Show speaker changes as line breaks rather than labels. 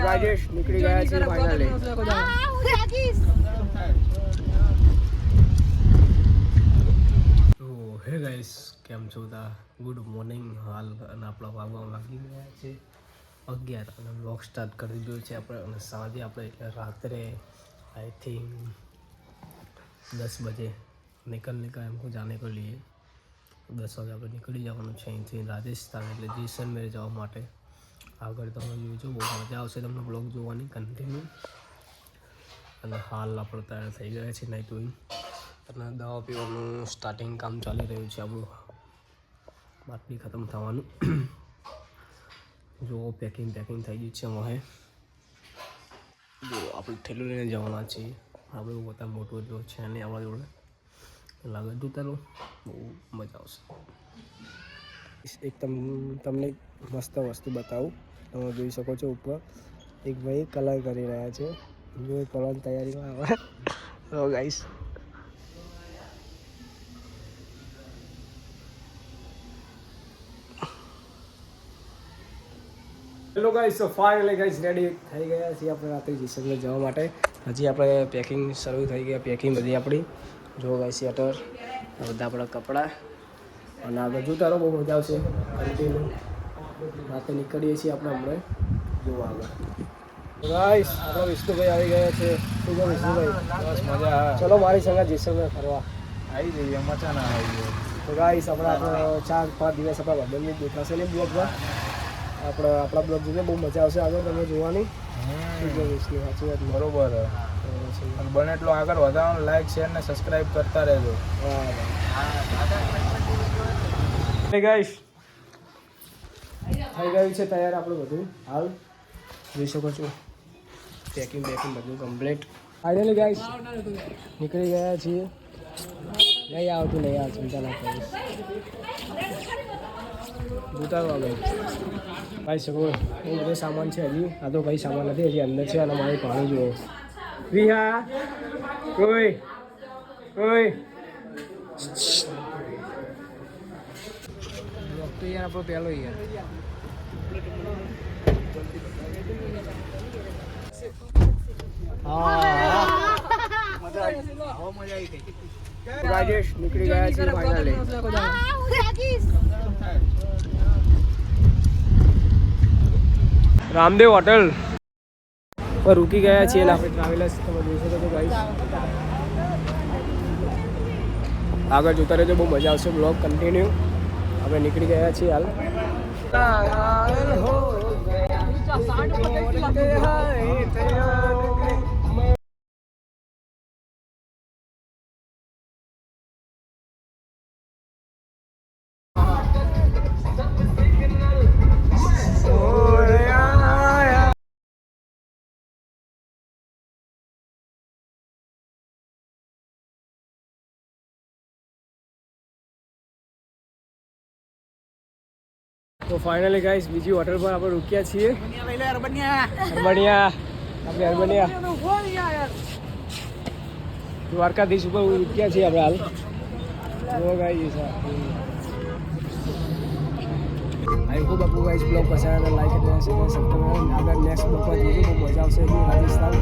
રાજેશ નીકળી ગયા છે ફાઇનલી. તો હે ગાઈસ, કેમ છો તા? Good morning. હાલ અને આપણા વાગી ગયા છે 11 અને વ્લોગ સ્ટાર્ટ કરી દીધો છે આપણે. અને સાંજે આપણે રાત્રે आई थिंक 10 बजे निकलने का हमको जाने को लिए 10 वागे આપણે નીકળી જવાનું છે અહીંથી રાજસ્થાન, એટલે જેસલમેર જવા માટે. આગળ તમે જોજો, બહુ મજા આવશે તમને બ્લોગ જોવાની કન્ટિન્યુ. અને હાલ આપણે તૈયાર થઈ ગયા છે નહીં ધોઈને, અને દવા પીવાનું સ્ટાર્ટિંગ કામ ચાલી રહ્યું છે આપણું. બાટલી ખતમ થવાનું. જો પેકિંગ થઈ ગઈ છે હવે. જો આપણે ઠેલું લઈને જવાના છીએ. આપણે પોતા મોટું જો છે ને આવવા જોડે લાગે જોતા બહુ મજા આવશે. એક તમને મસ્ત વસ્તુ બતાવું. તમે જોઈ શકો છો ઉપર એક ભાઈ કલર કરી રહ્યા છે. જો કલરની તૈયારીમાં આવે તો ગાઈસ હેલો ગાઈસ, તો ફાઇનલી ગાઈસ રેડી થઈ ગયા છીએ આપણે રાત્રે જેસલમેર જવા માટે. હજી આપણે પેકિંગ શરૂ થઈ ગયા, પેકિંગ બધી આપણી. જો ગાઈસ સ્વેટર, બધા આપણા કપડાં, અને આગળ જોતા રહો, બહુ મજા આવશે કન્ટિન્યુ. રાતે નીકળીએ છીએ આપણે હમણાં. જો આગળ ગાઈસ આપણા વિષ્ણુભાઈ આવી ગયા છે. શું કહો વિષ્ણુભાઈ? બસ મજા. ચલો મારી સંગે જેસલમેર ફરવા આવી જઈએ. મજા ના આવી જાય તો ગાઈસ આપણે 4-5 દિવસ આપણા બદલની દેખાશે ને બ્લોગમાં. આપણા બ્લોગ જોઈએ, બહુ મજા આવશે આગળ તમે જોવાની. સાચી વાત, બરોબર. બને એટલો આગળ વધારવાનું, લાઈક શેર ને સબસ્ક્રાઈબ કરતા રહેજો. ગાઈસ થઈ ગયું છે તૈયાર આપણું બધું. હાલ જોઈ શકો છો પેકિંગ બધું કમ્પ્લીટ. ફાઇનલી ગાઈસ નીકળી ગયા છીએ. નહીં આવતું ચિંતા ના કરીશ. ઉતારવા આગળ ભાઈ શકો એ બધો સામાન છે. હજી આ તો ભાઈ સામાન નથી, હજી અંદર છે. અને મારી પાણી જુઓ. વિહા કોઈ તો યાર આપણો પહેલો યાર. રાજેશ નીકળી ગયા છે ફાઇનલી. રામદેવ હોટલ પર રૂકી ગયા છીએ. આપણે ટ્રાવેલર્સ તમે જોઈ શકો છો ગાઈસ. આગળ જોતા રહેજો, બહુ મજા આવશે બ્લોગ કન્ટિન્યુ. આપણે નીકળી ગયા છીએ હાલ. તો ફાઇનલી ગાઈસ બીજી હોટલ પર આપણે રૂક્યા છીએ. અરબનિયા દ્વારકાધીશ ઉપર રૂક્યા છીએ આપણે હાલ. જો ગાઈસ આઈ હોપ આપકો ગાઈસ બ્લોગ પસંદ આયા, લાઈક કરना, शेयर करना, सब्सक्राइब करना. अगर नेक्स्ट ब्लॉग पर देखो तो मजा આવશે રાજસ્થાન.